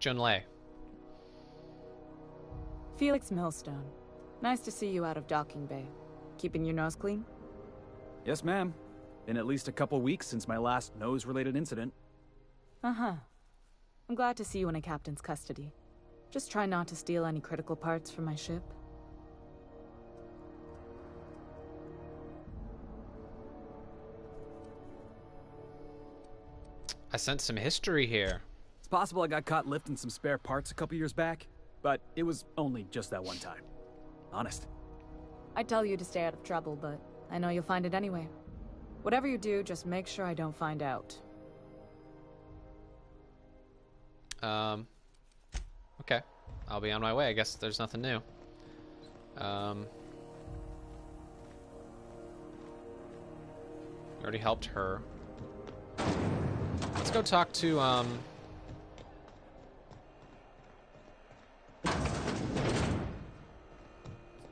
Junlei. Felix Millstone. Nice to see you out of docking bay. Keeping your nose clean? Yes, ma'am. Been at least a couple weeks since my last nose-related incident. Uh-huh. I'm glad to see you in a captain's custody. Just try not to steal any critical parts from my ship. I sensed some history here. It's possible I got caught lifting some spare parts a couple years back, but it was only just that one time. Honest. I'd tell you to stay out of trouble, but I know you'll find it anyway. Whatever you do, just make sure I don't find out. Okay. I'll be on my way. I guess there's nothing new. We already helped her. Let's go talk to, What's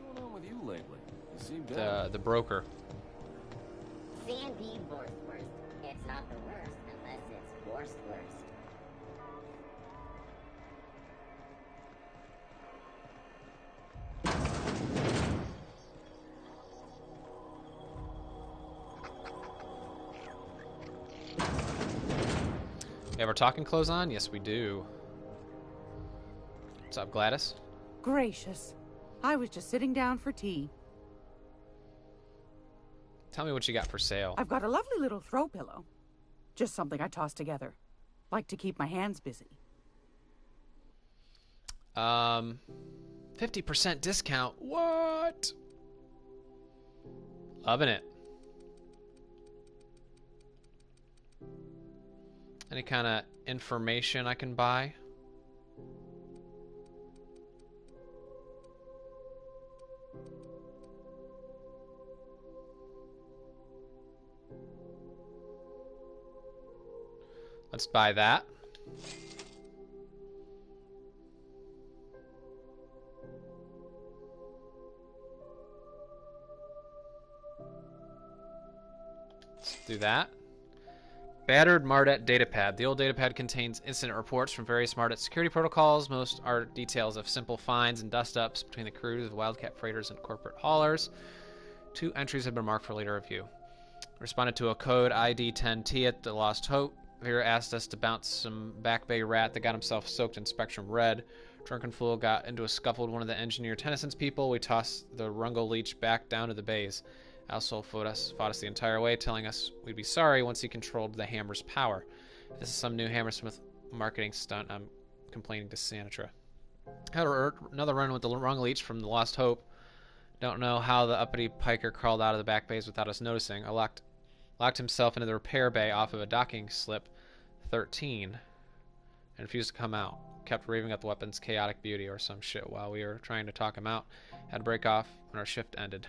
going on with you lately? You seem down. the broker. Sandy Borsworth. It's not the worst unless it's worst. We have our talking clothes on? Yes, we do. What's up, Gladys? Gracious. I was just sitting down for tea. Tell me what you got for sale. I've got a lovely little throw pillow. Just something I toss together. Like to keep my hands busy. 50% discount. What? Loving it. Any kind of information I can buy? Let's buy that. Let's do that. Battered Mardet datapad. The old datapad contains incident reports from various Mardet security protocols. Most are details of simple finds and dust-ups between the crews of Wildcat freighters and corporate haulers. 2 entries have been marked for later review. Responded to a code ID 10T at the Lost Hope. Vera asked us to bounce some Back Bay rat that got himself soaked in Spectrum Red. Drunken fool got into a scuffle with one of the engineer Tennyson's people. We tossed the Rungo Leech back down to the bays. Alsol fought us the entire way, telling us we'd be sorry once he controlled the hammer's power. If this is some new Hammersmith marketing stunt, I'm complaining to Sanitra. Had another run with the Rungo Leech from the Lost Hope. Don't know how the uppity piker crawled out of the back bays without us noticing. Locked himself into the repair bay off of a docking slip 13 and refused to come out. Kept raving at the weapon's chaotic beauty or some shit while we were trying to talk him out. Had to break off when our shift ended.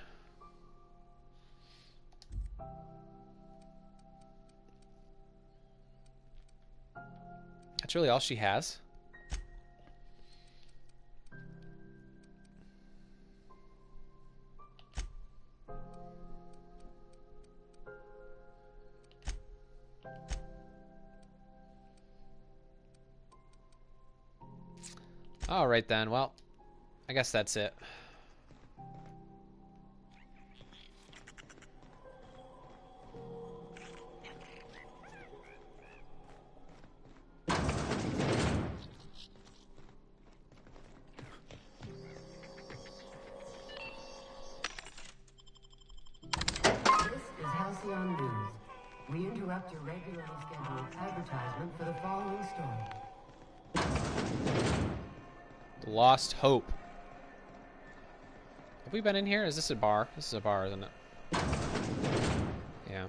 That's really all she has. Alright then, well, I guess that's it. Halcyon News. We interrupt your regularly scheduled advertisement for the following story. Lost Hope. Have we been in here? Is this a bar? This is a bar, isn't it? Yeah.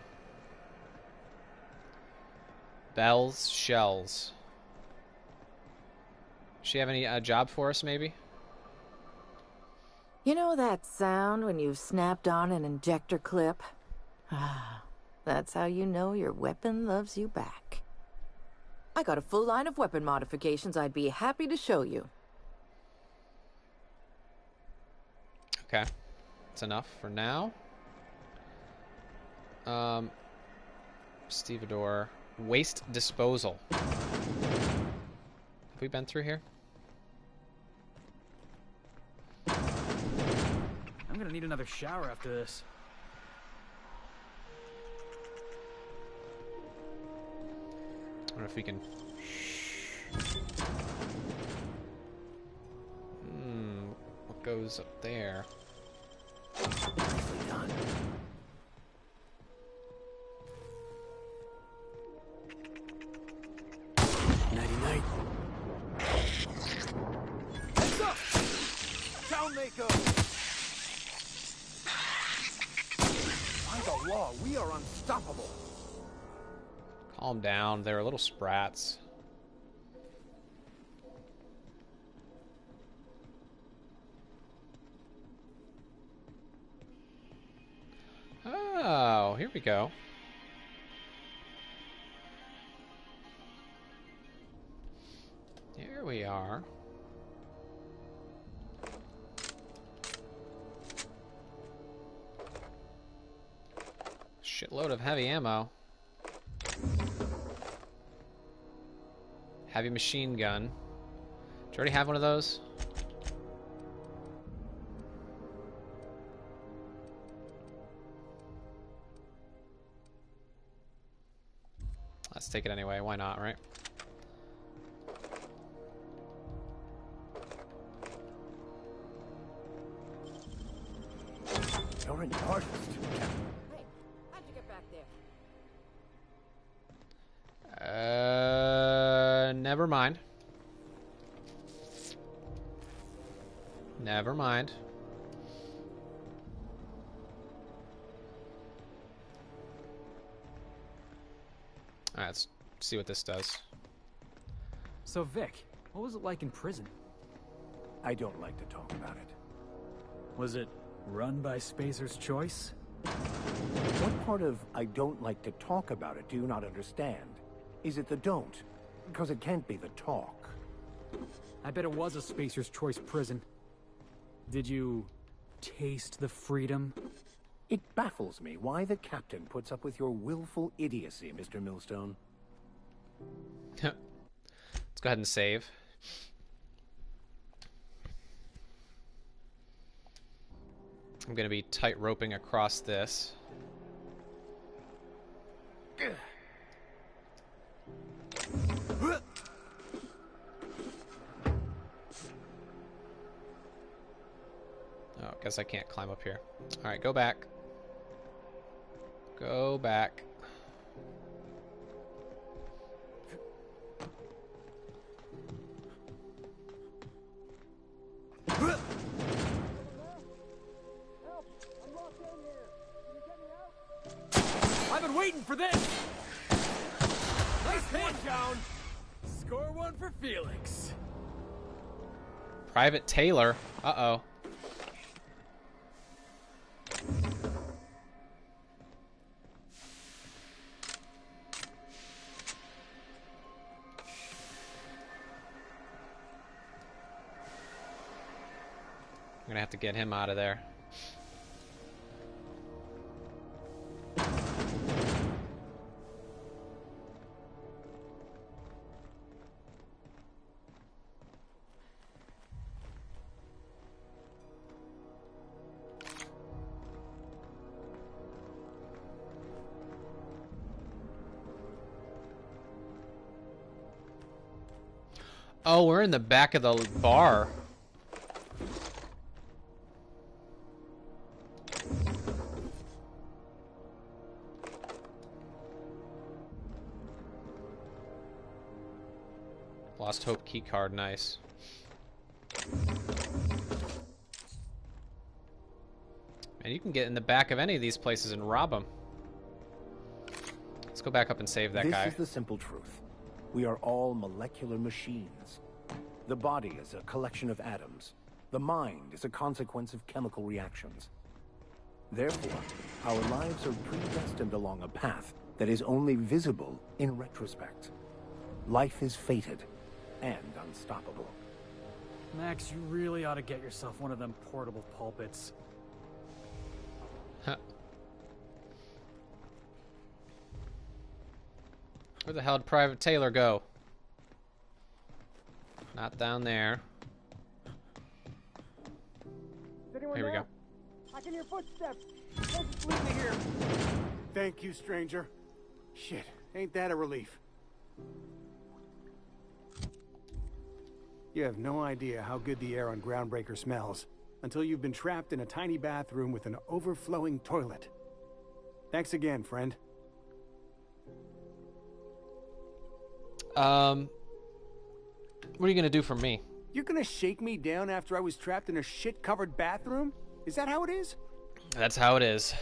Bells, shells. Does she have any job for us, maybe? You know that sound when you've snapped on an injector clip? Ah, that's how you know your weapon loves you back. I got a full line of weapon modifications I'd be happy to show you. Okay. That's enough for now. Stevedore. Waste disposal. Have we been through here? I'm gonna need another shower after this. I wonder if we can... What goes up there? Nicely done. Nighty-night. Heads up! Down they go! By the law, we are unstoppable. Calm down. They're little sprats. Oh, here we go. Here we are. Shitload of heavy ammo. Heavy machine gun. Do you already have one of those? Let's take it anyway. Why not, right? You're an artist. Hey, how'd you get back there? Never mind. Never mind. Alright, let's see what this does. So, Vic, what was it like in prison? I don't like to talk about it. Was it run by Spacer's choice? What part of I don't like to talk about it do you not understand? Is it the don't? Because it can't be the talk. I bet it was a Spacer's choice prison. Did you taste the freedom? It baffles me why the captain puts up with your willful idiocy, Mr. Millstone. Let's go ahead and save. I'm going to be tight roping across this. Oh, guess I can't climb up here. Alright, go back. Go back. I've been waiting for this! Nice hit, down! Score one for Felix. Private Taylor. Uh-oh. I'm gonna have to get him out of there. Oh, we're in the back of the bar. Lost Hope keycard, nice. And you can get in the back of any of these places and rob them. Let's go back up and save that guy. This is the simple truth. We are all molecular machines. The body is a collection of atoms. The mind is a consequence of chemical reactions. Therefore, our lives are predestined along a path that is only visible in retrospect. Life is fated and unstoppable. Max, you really ought to get yourself one of them portable pulpits. Huh. Where the hell did Private Taylor go? Not down there. Here we go. I can hear footsteps. Just leave me here. Thank you, stranger. Shit, ain't that a relief? You have no idea how good the air on Groundbreaker smells until you've been trapped in a tiny bathroom with an overflowing toilet. Thanks again, friend. What are you gonna do for me? You're gonna shake me down after I was trapped in a shit-covered bathroom? Is that how it is? That's how it is.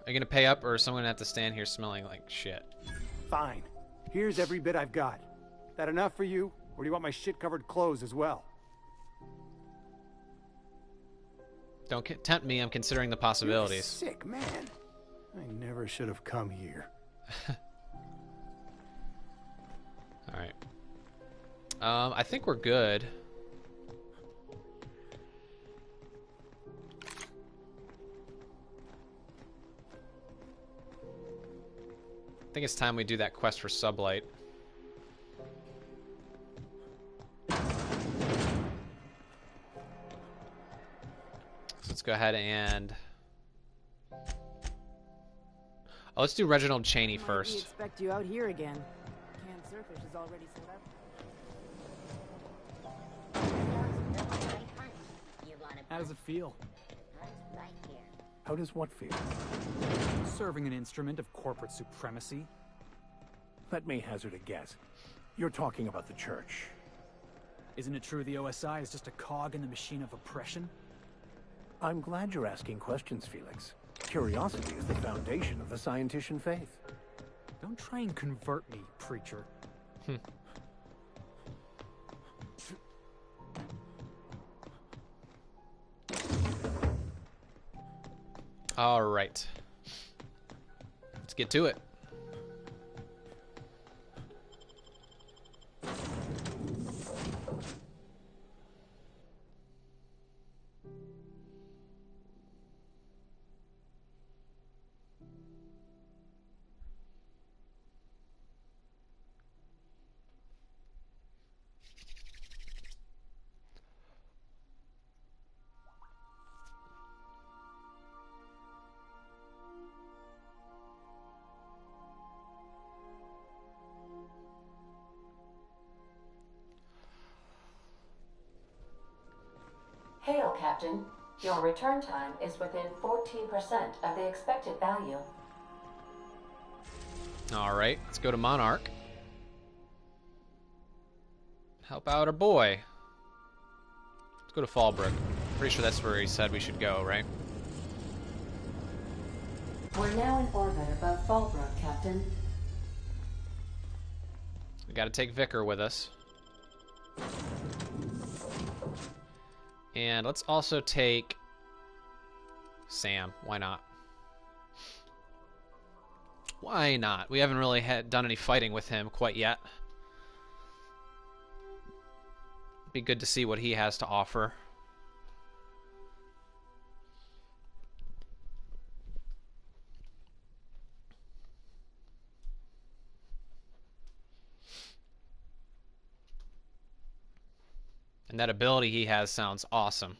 Are you gonna pay up, or is someone gonna have to stand here smelling like shit? Fine. Here's every bit I've got. That enough for you, or do you want my shit-covered clothes as well? Don't tempt me. I'm considering the possibilities. You're sick, man. I never should have come here. All right. I think we're good. I think it's time we do that quest for Sublight. So let's go ahead and... Oh, let's do Reginald Cheney first. We expect you out here again. Canned surfish is already sold out. How does it feel? How does what feel? Serving an instrument of corporate supremacy? Let me hazard a guess. You're talking about the church. Isn't it true the OSI is just a cog in the machine of oppression? I'm glad you're asking questions, Felix. Curiosity is the foundation of the scientician faith. Don't try and convert me, preacher. All right. Let's get to it. Hail, Captain. Your return time is within 14% of the expected value. Alright, let's go to Monarch. Help out our boy. Let's go to Fallbrook. Pretty sure that's where he said we should go, right? We're now in orbit above Fallbrook, Captain. We gotta take Vicar with us. And let's also take Sam. Why not? Why not? We haven't really done any fighting with him quite yet. Be good to see what he has to offer. And that ability he has sounds awesome.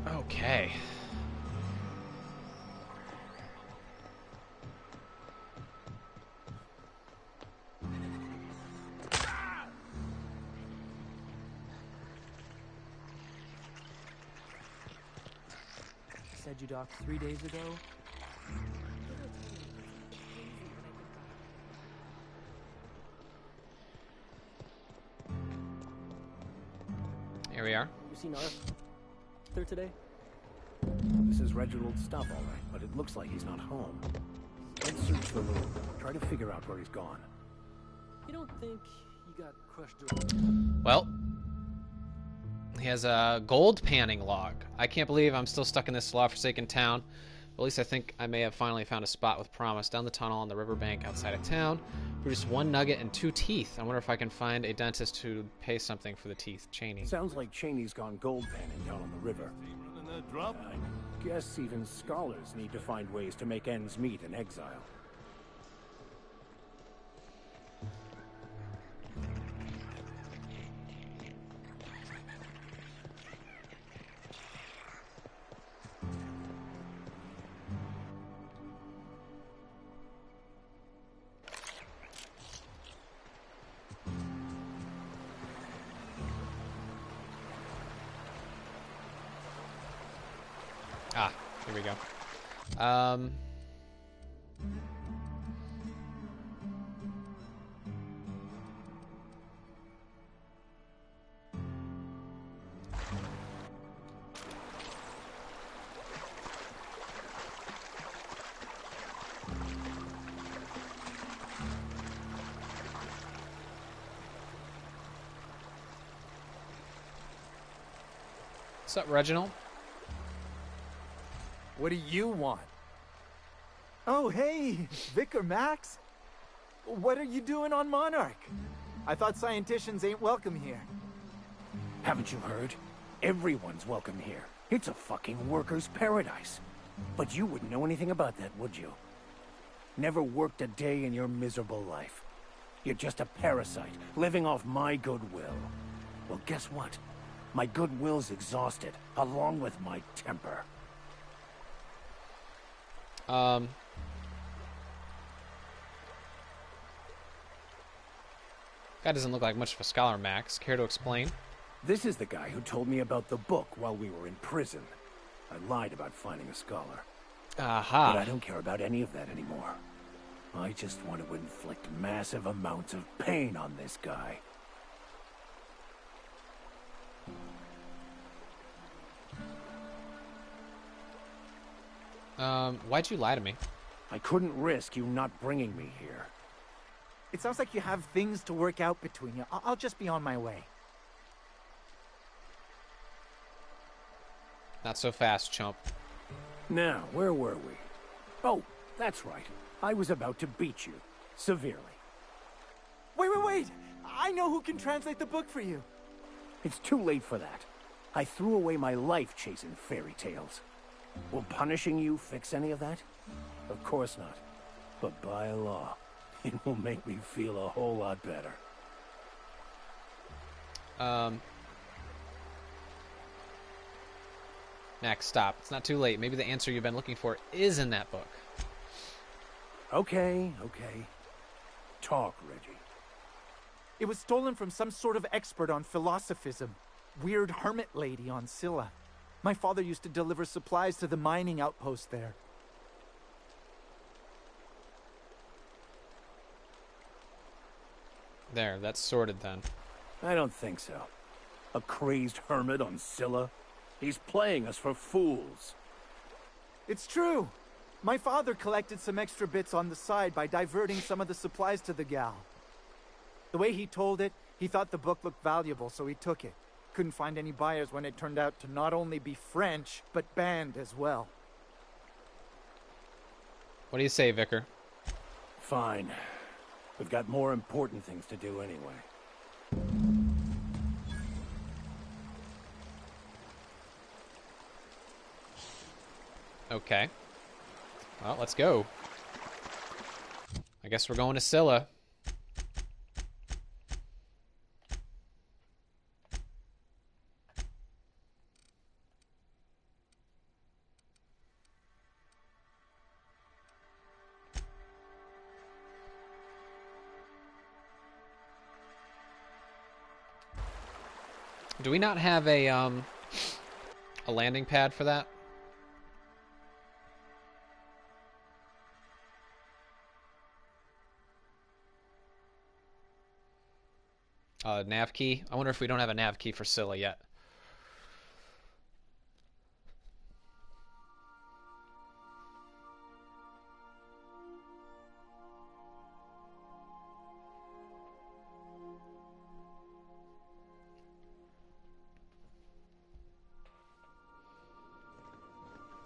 Okay. Said you docked 3 days ago. Here we are. You seen Arthur there today? This is Reginald's stuff, all right, but it looks like he's not home. Let's search the room. Try to figure out where he's gone. You don't think you got crushed? Well, he has a gold panning log. I can't believe I'm still stuck in this law-forsaken town. At least I think I may have finally found a spot with promise. Down the tunnel on the riverbank outside of town. For just 1 nugget and 2 teeth. I wonder if I can find a dentist who'd pay something for the teeth. Cheney. Sounds like Cheney's gone gold panning down on the river. I guess even scholars need to find ways to make ends meet in exile. Ah, here we go. What's up, Reginald? What do you want? Oh, hey, Vicar Max. What are you doing on Monarch? I thought scienticians ain't welcome here. Haven't you heard? Everyone's welcome here. It's a fucking worker's paradise. But you wouldn't know anything about that, would you? Never worked a day in your miserable life. You're just a parasite, living off my goodwill. Well, guess what? My goodwill's exhausted, along with my temper. Guy doesn't look like much of a scholar, Max. Care to explain? This is the guy who told me about the book while we were in prison. I lied about finding a scholar. Aha. But I don't care about any of that anymore. I just want to inflict massive amounts of pain on this guy. Why'd you lie to me? I couldn't risk you not bringing me here. It sounds like you have things to work out between you. I'll just be on my way. Not so fast, chump. Now, where were we? Oh, that's right. I was about to beat you. Severely. Wait! I know who can translate the book for you. It's too late for that. I threw away my life chasing fairy tales. Will punishing you fix any of that? Of course not. But by law, it will make me feel a whole lot better. Max, stop. It's not too late. Maybe the answer you've been looking for is in that book. Okay. Talk, Reggie. It was stolen from some sort of expert on philosophism. Weird hermit lady on Scylla. My father used to deliver supplies to the mining outpost there. There, that's sorted then. I don't think so. A crazed hermit on Scylla? He's playing us for fools. It's true. My father collected some extra bits on the side by diverting some of the supplies to the gal. The way he told it, he thought the book looked valuable, so he took it. Couldn't find any buyers when it turned out to not only be French, but banned as well. What do you say, Vicar? Fine. We've got more important things to do anyway. Okay. Well, let's go. I guess we're going to Scylla. Do we not have a landing pad for that? Nav key? I wonder if we don't have a nav key for Scylla yet.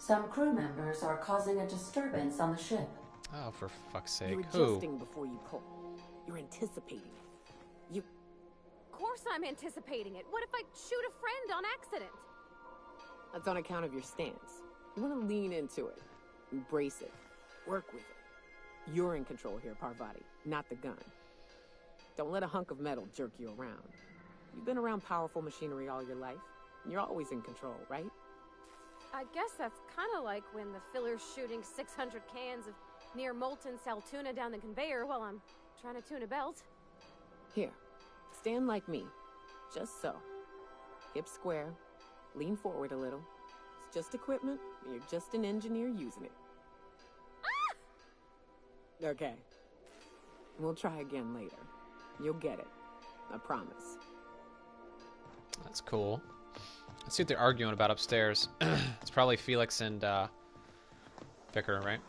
Some crew members are causing a disturbance on the ship. Oh, for fuck's sake. You're Who? adjusting before you pull. You're anticipating. You... Of course I'm anticipating it. What if I shoot a friend on accident? That's on account of your stance. You want to lean into it. Embrace it. Work with it. You're in control here, Parvati, not the gun. Don't let a hunk of metal jerk you around. You've been around powerful machinery all your life. And you're always in control, right? I guess that's kind of like when the filler's shooting 600 cans of near molten sal tuna down the conveyor while I'm trying to tune a belt. Here, stand like me. Just so. Hips square. Lean forward a little. It's just equipment, and you're just an engineer using it. Ah! Okay. We'll try again later. You'll get it. I promise. That's cool. Let's see what they're arguing about upstairs. It's probably Felix and Vicar, right?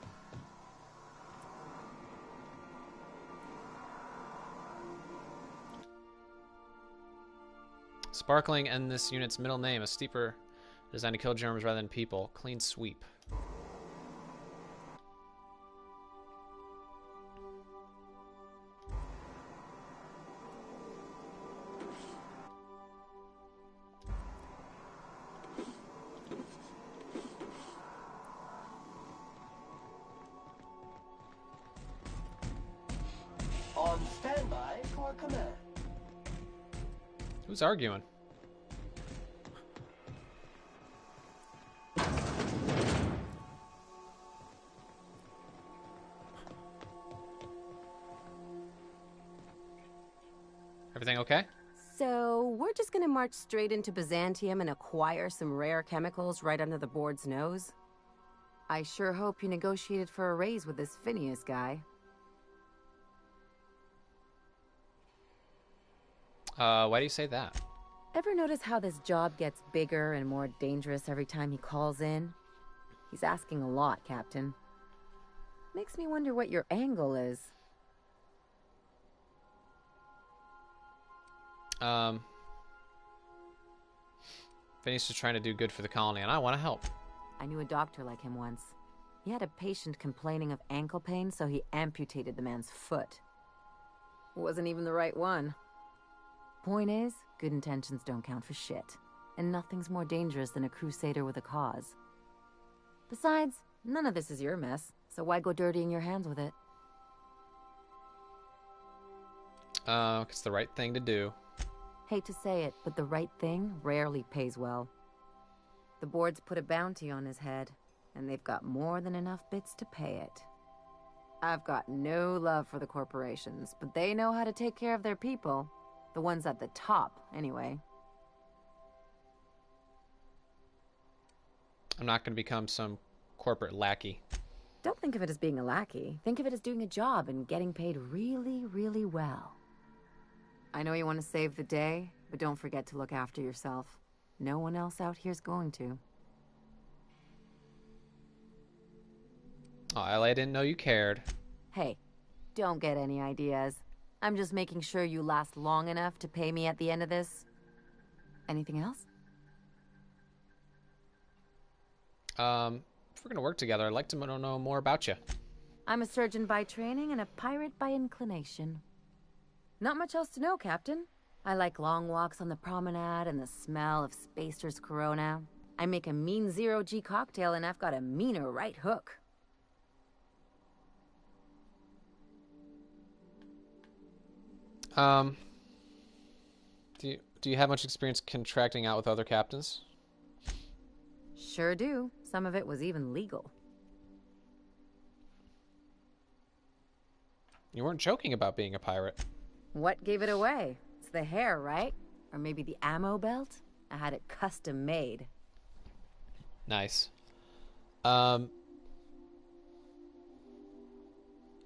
Sparkling and this unit's middle name, a steeper designed to kill germs rather than people. Clean sweep. On standby for command. Who's arguing? Everything okay? So, we're just gonna march straight into Byzantium and acquire some rare chemicals right under the board's nose? I sure hope you negotiated for a raise with this Phineas guy. Why do you say that? Ever notice how this job gets bigger and more dangerous every time he calls in? He's asking a lot, Captain. Makes me wonder what your angle is. Phineas is trying to do good for the colony, and I want to help. I knew a doctor like him once. He had a patient complaining of ankle pain, so he amputated the man's foot. Wasn't even the right one. Point is, good intentions don't count for shit. And nothing's more dangerous than a crusader with a cause. Besides, none of this is your mess, so why go dirtying your hands with it? It's the right thing to do. Hate to say it, but the right thing rarely pays well. The board's put a bounty on his head, and they've got more than enough bits to pay it. I've got no love for the corporations, but they know how to take care of their people. The ones at the top, anyway. I'm not going to become some corporate lackey. Don't think of it as being a lackey. Think of it as doing a job and getting paid really, really well. I know you want to save the day, but don't forget to look after yourself. No one else out here's going to. Oh, I didn't know you cared. Hey, don't get any ideas. I'm just making sure you last long enough to pay me at the end of this. Anything else? If we're gonna work together, I'd like to know more about you. I'm a surgeon by training and a pirate by inclination. Not much else to know, Captain. I like long walks on the promenade and the smell of Spacer's Corona. I make a mean zero-G cocktail and I've got a meaner right hook. Do you have much experience contracting out with other captains? Sure do. Some of it was even legal. You weren't joking about being a pirate. What gave it away? It's the hair, right? Or maybe the ammo belt? I had it custom made. Nice.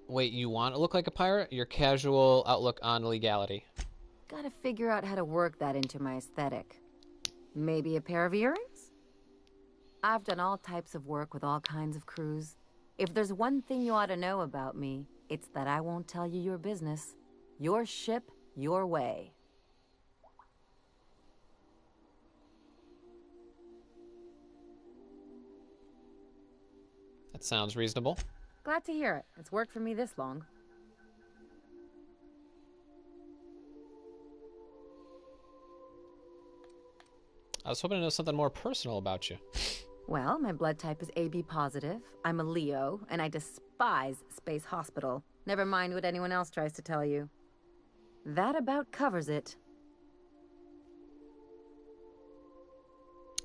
Wait, you want to look like a pirate? Your casual outlook on legality. Gotta figure out how to work that into my aesthetic. Maybe a pair of earrings? I've done all types of work with all kinds of crews. If there's one thing you ought to know about me, it's that I won't tell you your business. Your ship, your way. That sounds reasonable. Glad to hear it. It's worked for me this long. I was hoping to know something more personal about you. Well, my blood type is AB positive. I'm a Leo, and I despise Space Hospital. Never mind what anyone else tries to tell you. That about covers it.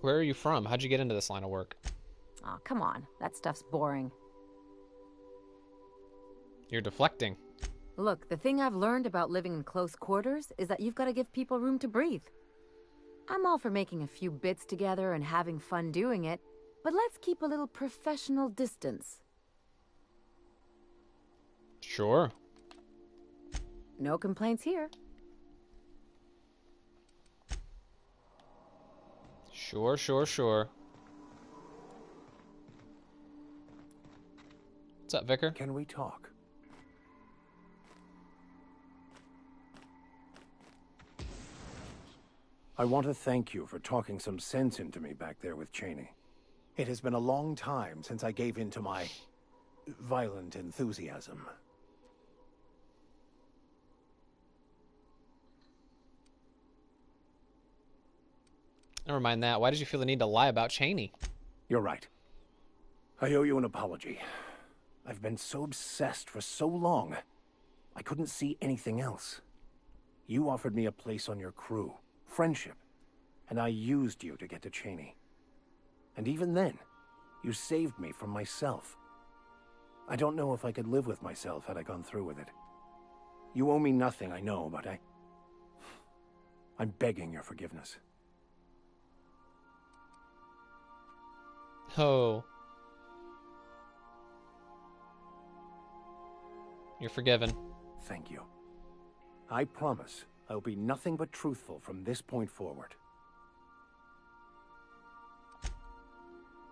Where are you from? How'd you get into this line of work? Aw, come on. That stuff's boring. You're deflecting. Look, the thing I've learned about living in close quarters is that you've got to give people room to breathe. I'm all for making a few bits together and having fun doing it, but let's keep a little professional distance. Sure. No complaints here. Sure, sure, sure. What's up, Vicar? Can we talk? I want to thank you for talking some sense into me back there with Cheney. It has been a long time since I gave in to my violent enthusiasm. Never mind that. Why did you feel the need to lie about Cheney? You're right. I owe you an apology. I've been so obsessed for so long, I couldn't see anything else. You offered me a place on your crew, friendship, and I used you to get to Cheney. And even then, you saved me from myself. I don't know if I could live with myself had I gone through with it. You owe me nothing, I know, but I'm begging your forgiveness. Oh. You're forgiven. Thank you. I promise I'll be nothing but truthful from this point forward.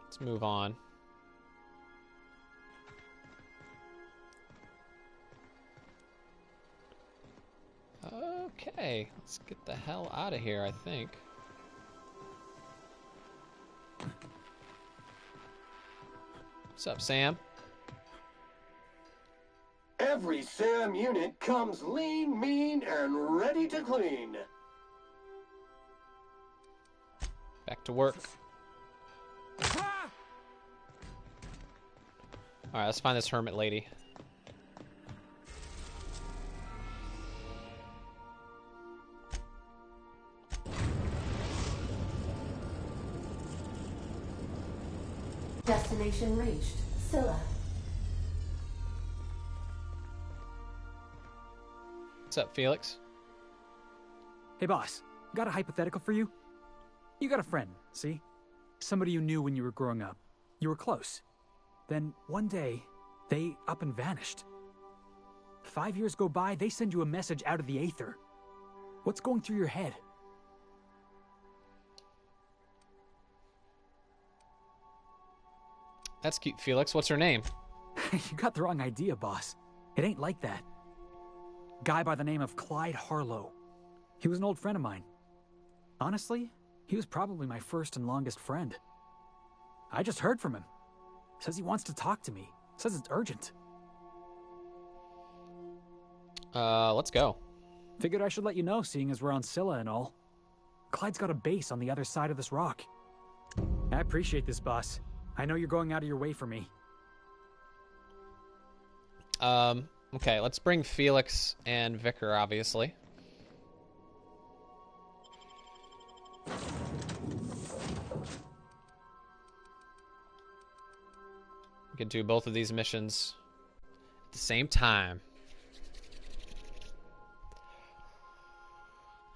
Let's move on. Okay, let's get the hell out of here, I think. What's up, Sam? Every SAM unit comes lean, mean, and ready to clean. Back to work. Alright, let's find this hermit lady. Destination reached. Scylla. What's up, Felix? Hey, boss. Got a hypothetical for you? You got a friend, see? Somebody you knew when you were growing up. You were close. Then, one day, they up and vanished. 5 years go by, they send you a message out of the aether. What's going through your head? That's cute, Felix. What's her name? You got the wrong idea, boss. It ain't like that. Guy by the name of Clyde Harlow. He was an old friend of mine. Honestly, he was probably my first and longest friend. I just heard from him. Says he wants to talk to me. Says it's urgent. Let's go. Figured I should let you know, seeing as we're on Scylla and all. Clyde's got a base on the other side of this rock. I appreciate this, boss. I know you're going out of your way for me. Okay, let's bring Felix and Vicar, obviously. We could do both of these missions at the same time.